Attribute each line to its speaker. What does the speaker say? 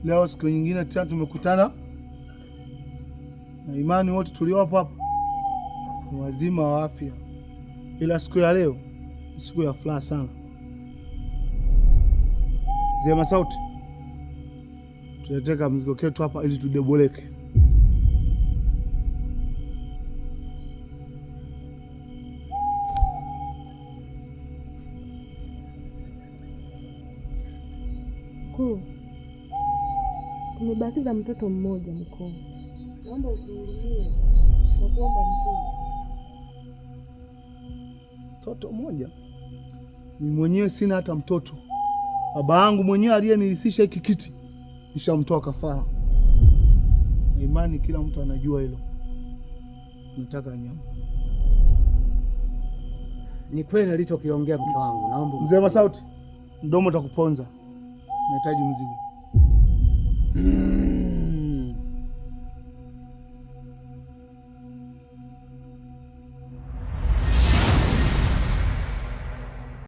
Speaker 1: Leo siku nyingine tena tumekutana na imani, wote tuliopo hapa ni wazima wa afya, ila siku ya leo ni siku ya furaha sana. Mzee Masauti, tuleteka mzigo ketu hapa ili tudeboleke.
Speaker 2: Tumebakiza mtoto mmoja mkuu. Naomba utuhurumie na kuomba mkuu.
Speaker 1: Mtoto mmoja? Mimi mwenyewe sina hata mtoto. Baba yangu mwenyewe aliyenirithisha hiki kiti nishamtoa kafara. Na imani kila mtu anajua hilo. Nataka nyama.
Speaker 3: Ni kweli alichokiongea mke wangu. Naomba
Speaker 1: Mzee Masauti, mdomo utakuponza. Nahitaji mzigo.